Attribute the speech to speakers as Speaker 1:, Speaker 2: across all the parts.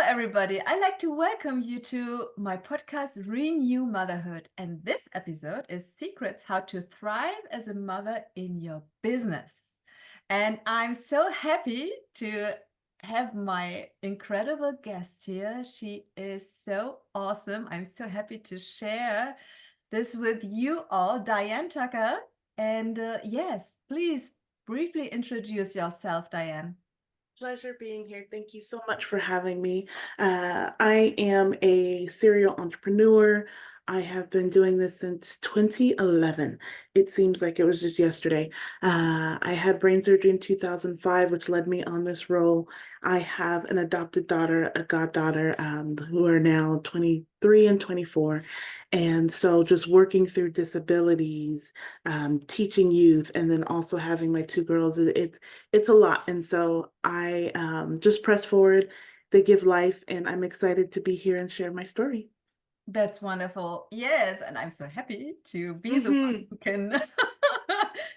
Speaker 1: everybody. I'd like to welcome you to my podcast, Renew Motherhood. And this episode is Secrets How to Thrive as a Mother in Your Business. And I'm so happy to have my incredible guest here. She is so awesome. I'm so happy to share this with you all, Diane Tucker. And yes, please briefly introduce yourself, Diane.
Speaker 2: Pleasure being here. Thank you so much for having me. I am a serial entrepreneur. I have been doing this since 2011. It seems like it was just yesterday. I had brain surgery in 2005, which led me on this role. I have an adopted daughter, a goddaughter, who are now 23 and 24. And so just working through disabilities, teaching youth, and then also having my two girls, it's a lot. And so I just press forward. They give life, and I'm excited to be here and share my story.
Speaker 1: That's wonderful. Yes, and I'm so happy to be the one
Speaker 2: Hmm.
Speaker 1: who can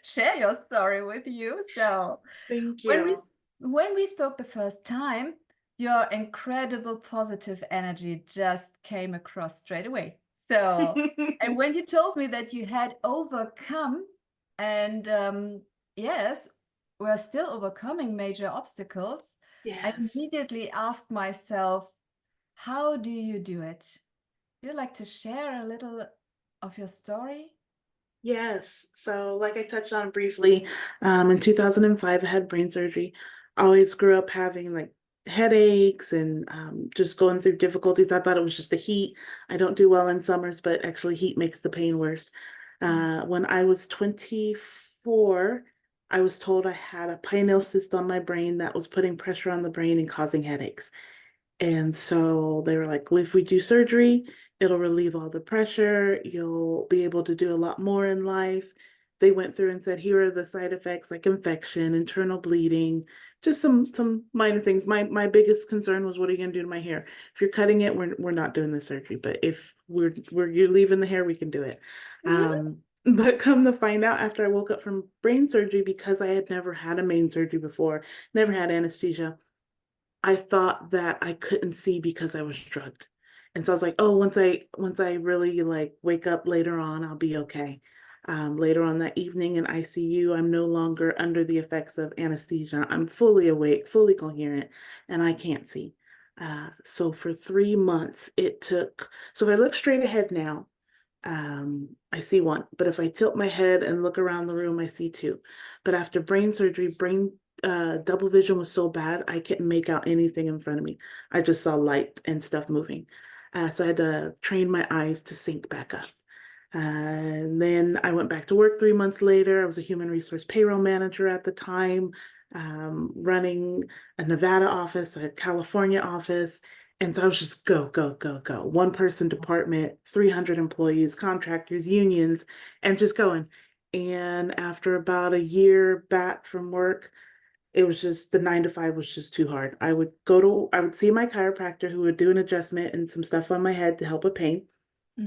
Speaker 1: share your story with you. So,
Speaker 2: Thank
Speaker 1: when we
Speaker 2: you.
Speaker 1: when we spoke the first time, your incredible positive energy just came across straight away. So, and when you told me that you had overcome and yes, we're still overcoming major obstacles, I
Speaker 2: Yes.
Speaker 1: immediately asked myself, how do you do it? Would you like to share a little of your story?
Speaker 2: Yes. So, like I touched on briefly, in 2005, I had brain surgery. I always grew up having like headaches and just going through difficulties. I thought it was just the heat. I don't do well in summers, but actually, heat makes the pain worse.
Speaker 1: Mm.
Speaker 2: When I was 24, I was told I had a pineal cyst on my brain that was putting pressure on the brain and causing headaches. And so they were like, well, if we do surgery, it'll relieve all the pressure. You'll be able to do a lot more in life. They went through and said, here are the side effects like infection, internal bleeding, just some minor things. My biggest concern was, what are you gonna do to my hair? If you're cutting it, we're not doing the surgery. But if you're leaving the hair, we can do it. But come to find out, after I woke up from brain surgery, because I had never had a main surgery before, never had anesthesia, I thought that I couldn't see because I was drugged. And so I was like, oh, once I really like wake up later on, I'll be okay. Later on that evening in ICU, I'm no longer under the effects of anesthesia. I'm fully awake, fully coherent, and I can't see. So for 3 months, it took. So if I look straight ahead now, I see one. But if I tilt my head and look around the room, I see two. But after brain surgery, brain double vision was so bad, I couldn't make out anything in front of me. I just saw light and stuff moving. So I had to train my eyes to sync back up. And then I went back to work 3 months later. I was a human resource payroll manager at the time, running a Nevada office, a California office. And so I was just go, go, go, go. One person department, 300 employees, contractors, unions, and just going. And after about a year back from work, it was just the 9 to 5 was just too hard. I would see my chiropractor who would do an adjustment and some stuff on my head to help with pain.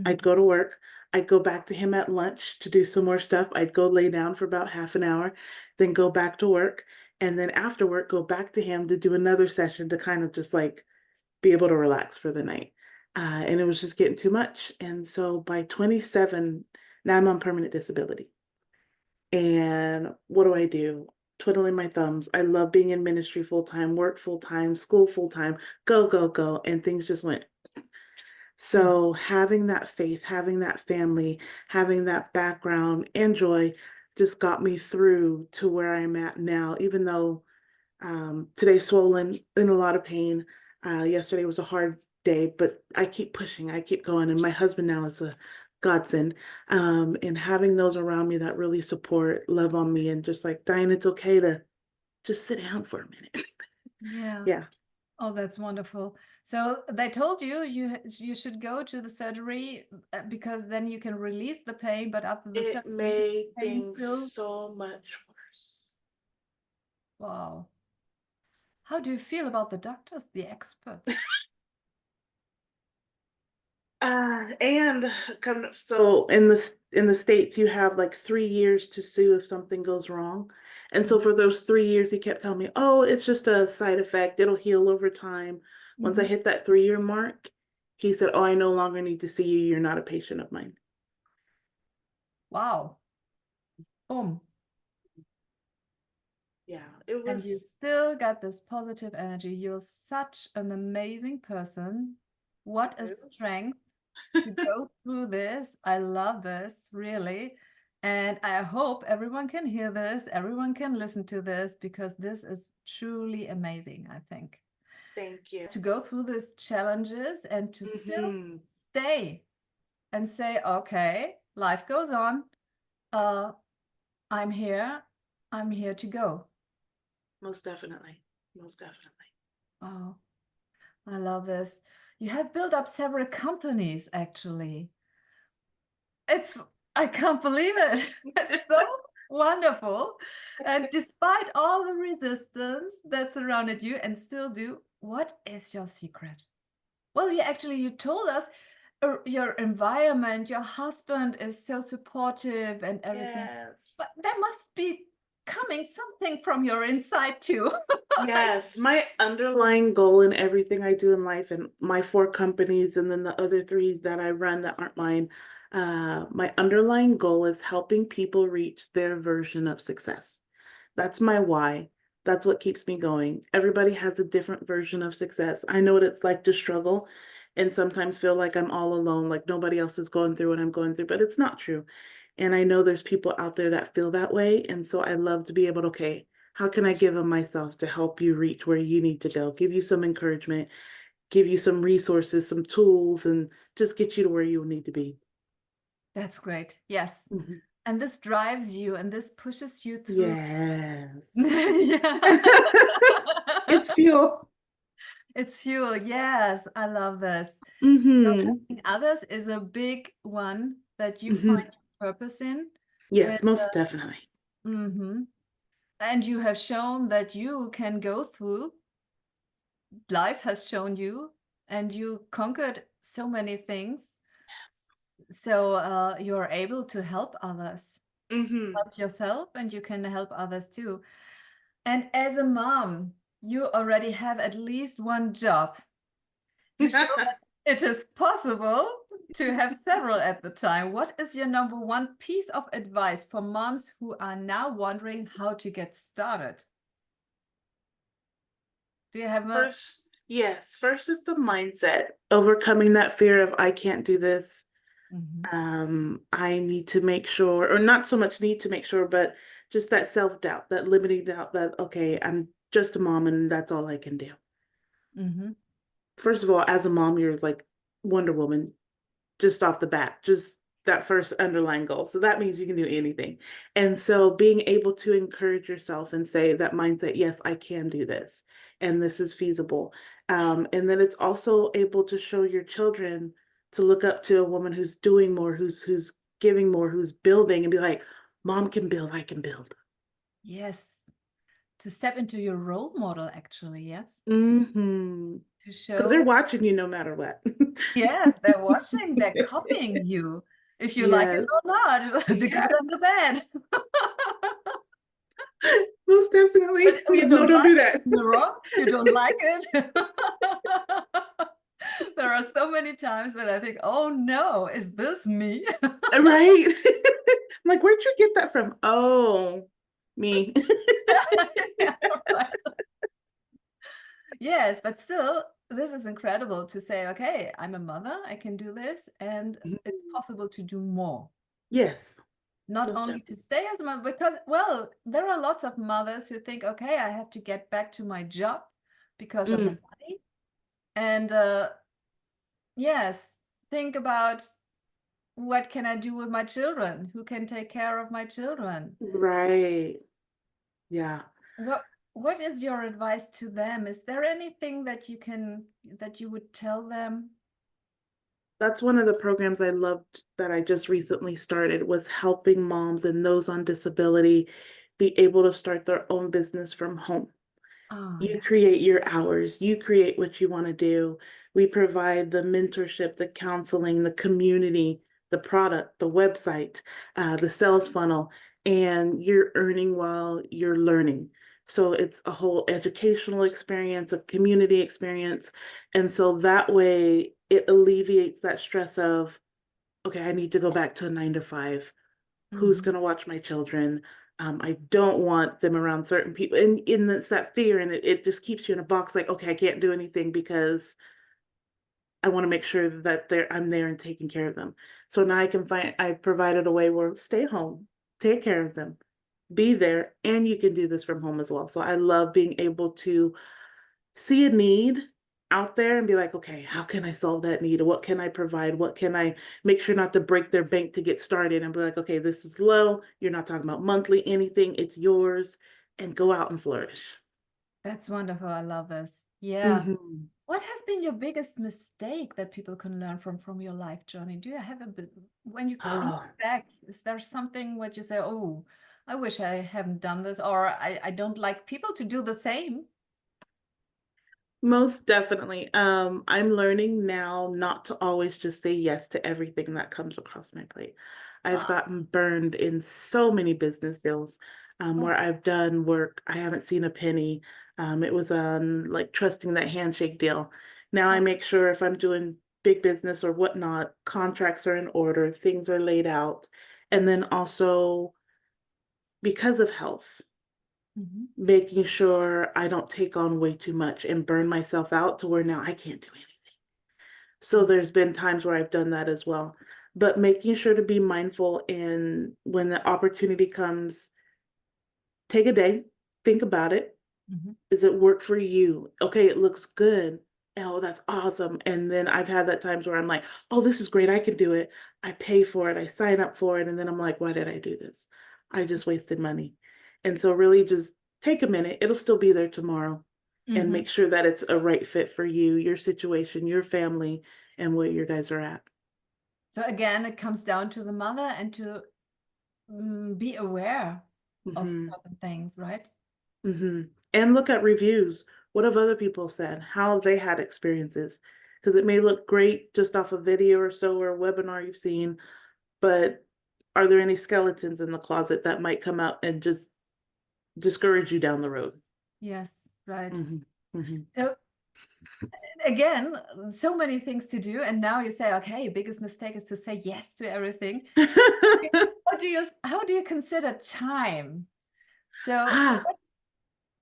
Speaker 2: I'd
Speaker 1: Mhm.
Speaker 2: go to work. I'd go back to him at lunch to do some more stuff. I'd go lay down for about half an hour, then go back to work. And then after work, go back to him to do another session to kind of just like be able to relax for the night. And it was just getting too much. And so by 27, now I'm on permanent disability. And what do I do? Twiddling my thumbs. I love being in ministry full time, work full time, school full time, go, go, go. And things just went.
Speaker 1: Mm.
Speaker 2: So having that faith, having that family, having that background and joy just got me through to where I'm at now, even though today's swollen, in a lot of pain. Yesterday was a hard day, but I keep pushing, I keep going. And my husband now is a godsend. And having those around me that really support, love on me, and just like, Diane, it's okay to just sit down for a minute.
Speaker 1: Yeah.
Speaker 2: Yeah.
Speaker 1: Oh, that's wonderful. So they told you you should go to the surgery because then you can release the pain, but after the
Speaker 2: It
Speaker 1: surgery,
Speaker 2: made
Speaker 1: pain
Speaker 2: things
Speaker 1: still.
Speaker 2: so much worse.
Speaker 1: Wow. How do you feel about the doctors, the experts?
Speaker 2: And come so in the States, you have like 3 years to sue if something goes wrong. And so
Speaker 1: Mhm.
Speaker 2: for those 3 years, he kept telling me, "Oh, it's just a side effect. It'll heal over time." Once I
Speaker 1: Mhm.
Speaker 2: hit that 3-year mark, he said, "Oh, I no longer need to see you. You're not a patient of mine."
Speaker 1: Wow. Boom.
Speaker 2: Yeah, it
Speaker 1: And you
Speaker 2: was.
Speaker 1: still got this positive energy. You're such an amazing person. What a strength to go through this. I love this, really. And I hope everyone can hear this, everyone can listen to this, because this is truly amazing, I think.
Speaker 2: Thank you.
Speaker 1: To go through these challenges and to still
Speaker 2: Hmm.
Speaker 1: stay and say, okay, life goes on. Uh, I'm here. I'm here to go.
Speaker 2: Most definitely. Most definitely.
Speaker 1: Oh, I love this. You have built up several companies, actually. It's, I can't believe it. It's so wonderful. And despite all the resistance that surrounded you and still do, what is your secret? Well, you told us your environment, your husband is so supportive and everything,
Speaker 2: Yes.
Speaker 1: but there must be coming something from your inside too.
Speaker 2: Yes, my underlying goal in everything I do in life and my 4 companies and then the other 3 that I run that aren't mine, my underlying goal is helping people reach their version of success. That's my why. That's what keeps me going. Everybody has a different version of success. I know what it's like to struggle and sometimes feel like I'm all alone, like nobody else is going through what I'm going through, but it's not true. And I know there's people out there that feel that way. And so I love to be able to, okay, how can I give of myself to help you reach where you need to go? Give you some encouragement, give you some resources, some tools, and just get you to where you need to be.
Speaker 1: That's great. Yes.
Speaker 2: Mhm.
Speaker 1: And this drives you and this pushes you through.
Speaker 2: Yes.
Speaker 1: Yeah.
Speaker 2: It's fuel.
Speaker 1: It's fuel. Yes, I love this. So
Speaker 2: Hmm.
Speaker 1: helping others is a big one that you find
Speaker 2: Hmm.
Speaker 1: purpose in. And
Speaker 2: Yes, most definitely.
Speaker 1: mhm. And you have shown that you can go through, life has shown you, and you conquered so many things.
Speaker 2: Yes.
Speaker 1: So you're able to help others,
Speaker 2: Hmm.
Speaker 1: help yourself, and you can help others too. And as a mom, you already have at least one job. You show that it is possible to have several at the time. What is your number one piece of advice for moms who are now wondering how to get started? Do you have a
Speaker 2: First, yes, first is the mindset, overcoming that fear of I can't do this.
Speaker 1: Mhm,
Speaker 2: I need to make sure, or not so much need to make sure, but just that self-doubt, that limiting doubt that, okay, I'm just a mom and that's all I can do.
Speaker 1: mhm,
Speaker 2: First of all, as a mom, you're like Wonder Woman just off the bat, just that first underlying goal. So that means you can do anything. And so being able to encourage yourself and say that mindset, yes, I can do this, and this is feasible. And then it's also able to show your children to look up to a woman who's doing more, who's giving more, who's building, and be like, "Mom can build, I can build."
Speaker 1: yes. To step into your role model, actually, yes.
Speaker 2: Mm-hmm.
Speaker 1: To
Speaker 2: Because they're
Speaker 1: show,
Speaker 2: watching you no matter what.
Speaker 1: yes, they're watching, they're copying you, if you like it
Speaker 2: Yes.
Speaker 1: or not, the good
Speaker 2: Yeah,
Speaker 1: and the bad.
Speaker 2: most definitely.
Speaker 1: But
Speaker 2: I'm
Speaker 1: you
Speaker 2: like, no,
Speaker 1: don't
Speaker 2: don't
Speaker 1: like
Speaker 2: do
Speaker 1: it
Speaker 2: that.
Speaker 1: in the wrong, you don't like it. There are so many times when I think, oh no, is this me?
Speaker 2: Right? I'm like, where'd you get that from? Oh, me.
Speaker 1: Yeah, right. Yes, but still, this is incredible to say, okay, I'm a mother, I can do this, and it's possible to do more.
Speaker 2: Yes,
Speaker 1: Not
Speaker 2: most
Speaker 1: only to
Speaker 2: definitely.
Speaker 1: stay as a mother, because, well, there are lots of mothers who think, okay, I have to get back to my job because of the
Speaker 2: Mm,
Speaker 1: money. And yes, think about what can I do with my children? Who can take care of my children?
Speaker 2: right. Yeah.
Speaker 1: What is your advice to them? Is there anything that you would tell them?
Speaker 2: That's one of the programs I loved that I just recently started was helping moms and those on disability be able to start their own business from home.
Speaker 1: Oh,
Speaker 2: You
Speaker 1: yeah.
Speaker 2: create your hours, you create what you want to do. We provide the mentorship, the counseling, the community, the product, the website, the sales funnel, and you're earning while you're learning. So it's a whole educational experience, a community experience. And so that way it alleviates that stress of, okay, I need to go back to a 9 to 5. Who's
Speaker 1: Mhm.
Speaker 2: going to watch my children? I don't want them around certain people. And it's that fear, and it just keeps you in a box like, okay, I can't do anything because I want to make sure that I'm there and taking care of them. So now I provided a way where stay home, take care of them, be there, and you can do this from home as well. So I love being able to see a need out there and be like, okay, how can I solve that need? What can I provide? What can I make sure not to break their bank to get started? And be like, okay, this is low. You're not talking about monthly anything. It's yours, and go out and flourish.
Speaker 1: That's wonderful. I love this. Yeah.
Speaker 2: Hmm.
Speaker 1: What has been your biggest mistake that people can learn from your life journey? Do you have a bit, when you look
Speaker 2: Oh,
Speaker 1: back, is there something what you say, oh, I wish I haven't done this, or I don't like people to do the same?
Speaker 2: most definitely. I'm learning now not to always just say yes to everything that comes across my plate. I've
Speaker 1: Ah,
Speaker 2: gotten burned in so many business deals,
Speaker 1: oh,
Speaker 2: where I've done work, I haven't seen a penny. It was like trusting that handshake deal. Now I
Speaker 1: oh,
Speaker 2: make sure if I'm doing big business or whatnot, contracts are in order, things are laid out. And then also because of health,
Speaker 1: mhm,
Speaker 2: making sure I don't take on way too much and burn myself out to where now I can't do anything. So
Speaker 1: mm,
Speaker 2: there's been times where I've done that as well. But making sure to be mindful, and when the opportunity comes, take a day, think about it.
Speaker 1: mhm,
Speaker 2: Does it work for you? Okay, it looks good. Oh, that's awesome. And then I've had that times where I'm like, oh, this is great. I can do it. I pay for it. I sign up for it. And then I'm like, why did I do this? I just wasted money. And so really just take a minute. It'll still be there tomorrow, and
Speaker 1: mhm.
Speaker 2: make sure that it's a right fit for you, your situation, your family, and where you guys are at.
Speaker 1: So again, it comes down to the mother and to be aware of
Speaker 2: Hmm.
Speaker 1: certain things, right?
Speaker 2: Hmm. And look at reviews. What have other people said? How have they had experiences? Because it may look great just off a video or so, or a webinar you've seen, but are there any skeletons in the closet that might come out and just discourage you down the road?
Speaker 1: Yes, right.
Speaker 2: Hmm. Hmm.
Speaker 1: So again, so many things to do, and now you say, okay, biggest mistake is to say yes to everything. So how do you consider time? So
Speaker 2: Ah,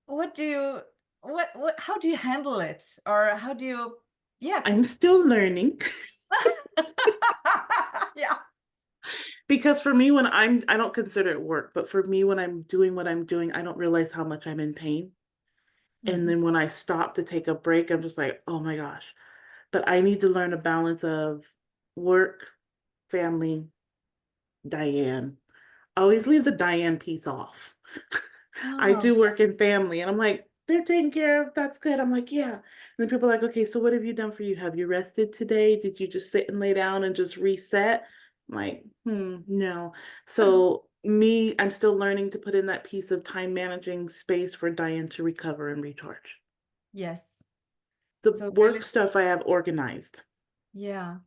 Speaker 1: what do you what how do you handle it, or how do you, yeah,
Speaker 2: I'm
Speaker 1: because
Speaker 2: still learning.
Speaker 1: yeah.
Speaker 2: Because for me, I don't consider it work, but for me, when I'm doing what I'm doing, I don't realize how much I'm in pain. And
Speaker 1: Mhm,
Speaker 2: then when I stop to take a break, I'm just like, oh my gosh. But I need to learn a balance of work, family, Diane. I always leave the Diane piece off. I
Speaker 1: oh,
Speaker 2: do work in family, and I'm like, they're taken care of. That's good. I'm like, yeah. And then people are like, okay, so what have you done for you? Have you rested today? Did you just sit and lay down and just reset? I'm like, no. So me, I'm still learning to put in that piece of time managing space for Diane to recover and recharge.
Speaker 1: yes.
Speaker 2: The
Speaker 1: So really,
Speaker 2: work stuff I have organized.
Speaker 1: yeah,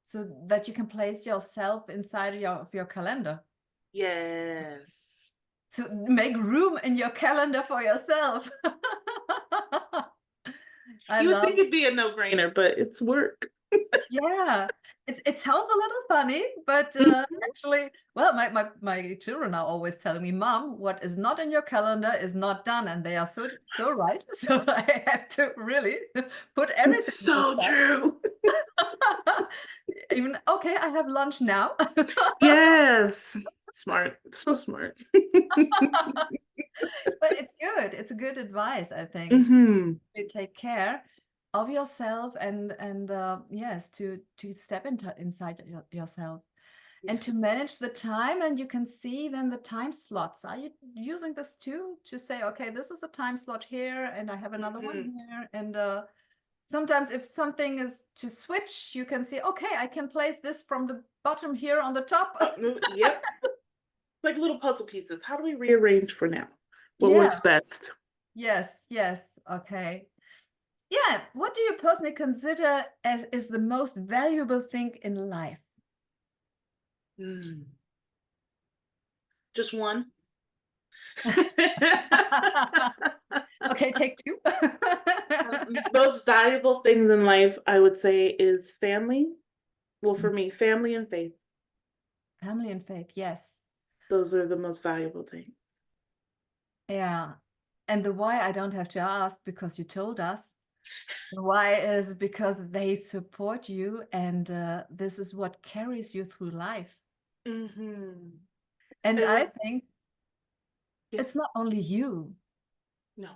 Speaker 1: so that you can place yourself inside of your calendar.
Speaker 2: Yes.
Speaker 1: To make room in your calendar for yourself. I
Speaker 2: You would
Speaker 1: love,
Speaker 2: think it'd be a no-brainer, but it's work.
Speaker 1: yeah. It sounds a little funny, but
Speaker 2: Mhm.
Speaker 1: actually, well, my children are always telling me, Mom, what is not in your calendar is not done, and they are so right. So I have to really put
Speaker 2: It's
Speaker 1: everything
Speaker 2: so
Speaker 1: aside.
Speaker 2: true.
Speaker 1: Even okay, I have lunch now.
Speaker 2: Yes. Smart. So smart.
Speaker 1: But it's good. It's a good advice, I think,
Speaker 2: Hmm.
Speaker 1: to take care of yourself, and yes, to step into inside yourself and to
Speaker 2: Yes.
Speaker 1: manage the time. And you can see then the time slots. Are you using this too to say, okay, this is a time slot here, and I have another one
Speaker 2: Hmm.
Speaker 1: here, and sometimes if something is to switch, you can see, okay, I can place this from the bottom here on the top.
Speaker 2: Oh, no, yep. Like little puzzle pieces. How do we rearrange for now? What
Speaker 1: Yeah.
Speaker 2: works best?
Speaker 1: Yes. Yes. Okay. Yeah. What do you personally consider as is the most valuable thing in life?
Speaker 2: Mm. Just one?
Speaker 1: Okay, take two.
Speaker 2: Most valuable things in life, I would say, is family. Well, for me, family and faith.
Speaker 1: Family and faith, yes.
Speaker 2: Those are the most valuable things.
Speaker 1: Yeah. And the why I don't have to ask because you told us. The why is because they support you, and this is what carries you through life.
Speaker 2: Mm-hmm.
Speaker 1: And
Speaker 2: I
Speaker 1: I
Speaker 2: would,
Speaker 1: think
Speaker 2: yes,
Speaker 1: it's not only you.
Speaker 2: no.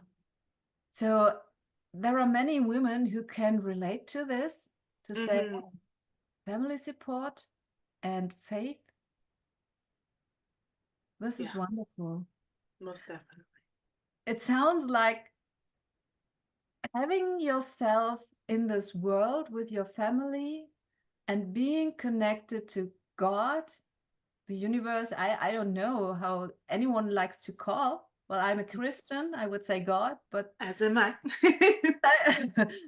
Speaker 1: So there are many women who can relate to this, to say
Speaker 2: Mm-hmm.
Speaker 1: family support and faith. This is
Speaker 2: Yeah,
Speaker 1: wonderful.
Speaker 2: most definitely.
Speaker 1: It sounds like having yourself in this world with your family and being connected to God, the universe. I don't know how anyone likes to call. Well, I'm a Christian, I would say God, but
Speaker 2: As am I.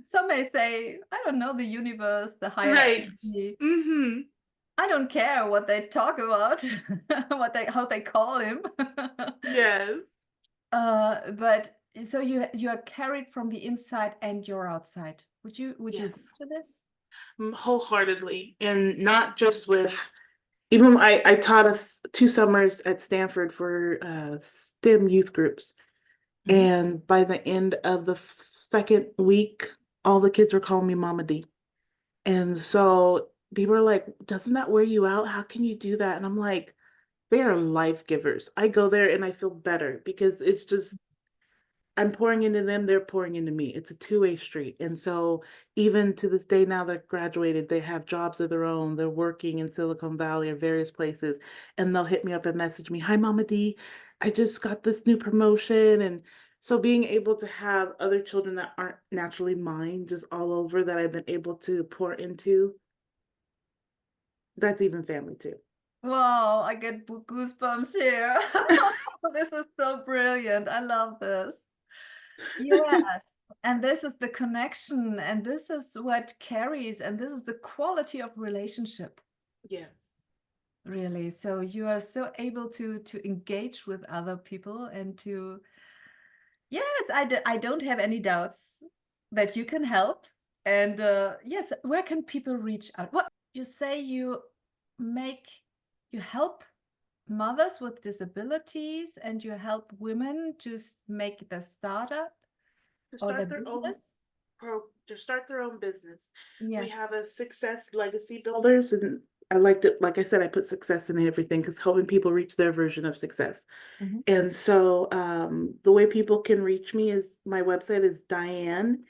Speaker 1: some may say, I don't know, the universe, the higher
Speaker 2: Right.
Speaker 1: energy.
Speaker 2: Mm-hmm.
Speaker 1: I don't care what they talk about, how they call him.
Speaker 2: Yes.
Speaker 1: But so you are carried from the inside and you're outside. Would you agree
Speaker 2: Yes.
Speaker 1: to this?
Speaker 2: Wholeheartedly. And not just with, even I taught us 2 summers at Stanford for STEM youth groups.
Speaker 1: Mhm.
Speaker 2: And by the end of the second week, all the kids were calling me Mama D. And so people are like, doesn't that wear you out? How can you do that? And I'm like, they are life givers. I go there and I feel better because it's just, I'm pouring into them, they're pouring into me. It's a two-way street. And so even to this day now they're graduated, they have jobs of their own, they're working in Silicon Valley or various places, and they'll hit me up and message me, "Hi Mama D, I just got this new promotion." And so being able to have other children that aren't naturally mine just all over that I've been able to pour into, that's even family too.
Speaker 1: Wow, I get goosebumps here. This is so brilliant. I love this. Yes. And this is the connection, and this is what carries, and this is the quality of relationship,
Speaker 2: Yes.
Speaker 1: really. So you are so able to engage with other people and to, yes, I don't have any doubts that you can help. And yes, where can people reach out? What you say make, you help mothers with disabilities and you help women to make the startup
Speaker 2: To
Speaker 1: or the
Speaker 2: start their own
Speaker 1: business?
Speaker 2: to start their own business. We
Speaker 1: Yes.
Speaker 2: have a success legacy builders, and I liked it. Like I said, I put success in everything because helping people reach their version of success.
Speaker 1: Mhm.
Speaker 2: And so the way people can reach me is my website is Diane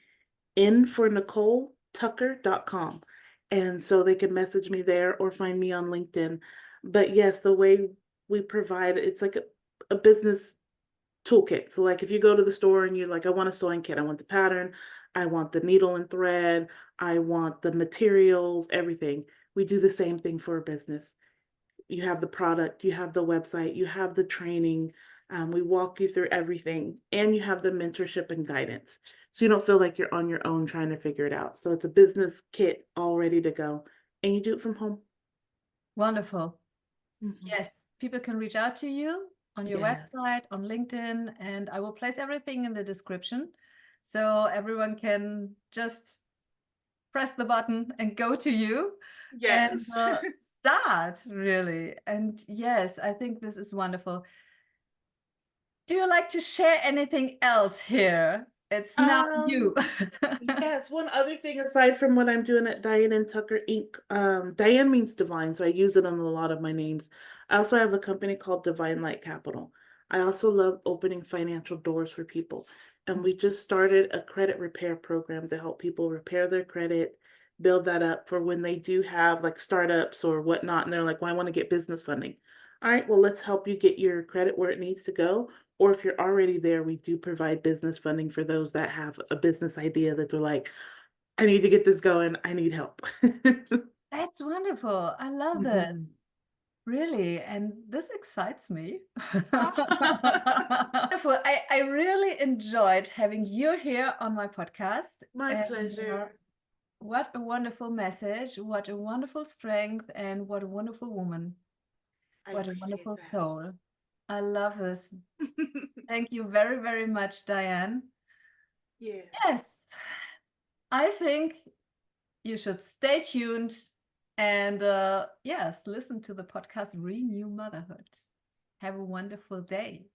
Speaker 2: in for Nicole Tucker.com. And so they can message me there or find me on LinkedIn. But yes, the way we provide it's like a business toolkit. So like if you go to the store and you're like, I want a sewing kit, I want the pattern, I want the needle and thread, I want the materials, everything. We do the same thing for a business. You have the product, you have the website, you have the training. We walk you through everything, and you have the mentorship and guidance. So you don't feel like you're on your own trying to figure it out. So it's a business kit all ready to go, and you do it from home.
Speaker 1: Wonderful.
Speaker 2: Mhm.
Speaker 1: Yes, people can reach out to you on your
Speaker 2: Yeah.
Speaker 1: website, on LinkedIn, and I will place everything in the description so everyone can just press the button and go to you and
Speaker 2: Yes.
Speaker 1: start, really. And yes, I think this is wonderful. Do you like to share anything else here? It's now you.
Speaker 2: um, Yes, one other thing aside from what I'm doing at Diane and Tucker Inc. Diane means divine, so I use it on a lot of my names. I also have a company called Divine Light Capital. I also love opening financial doors for people. And we just started a credit repair program to help people repair their credit, build that up for when they do have like startups or whatnot. And they're like, well, I want to get business funding. All right, well, let's help you get your credit where it needs to go. Or if you're already there, we do provide business funding for those that have a business idea that they're like, I need to get this going. I need help.
Speaker 1: That's wonderful. I love this.
Speaker 2: Mhm.
Speaker 1: Really, and this excites me. Wonderful. I really enjoyed having you here on my podcast.
Speaker 2: My
Speaker 1: And
Speaker 2: pleasure.
Speaker 1: what a wonderful message, what a wonderful strength, and what a wonderful woman,
Speaker 2: I
Speaker 1: what a
Speaker 2: appreciate
Speaker 1: wonderful
Speaker 2: that.
Speaker 1: soul. I love this. Thank you very, very much, Diane.
Speaker 2: Yes.
Speaker 1: Yes, I think you should stay tuned and yes, listen to the podcast Renew Motherhood. Have a wonderful day.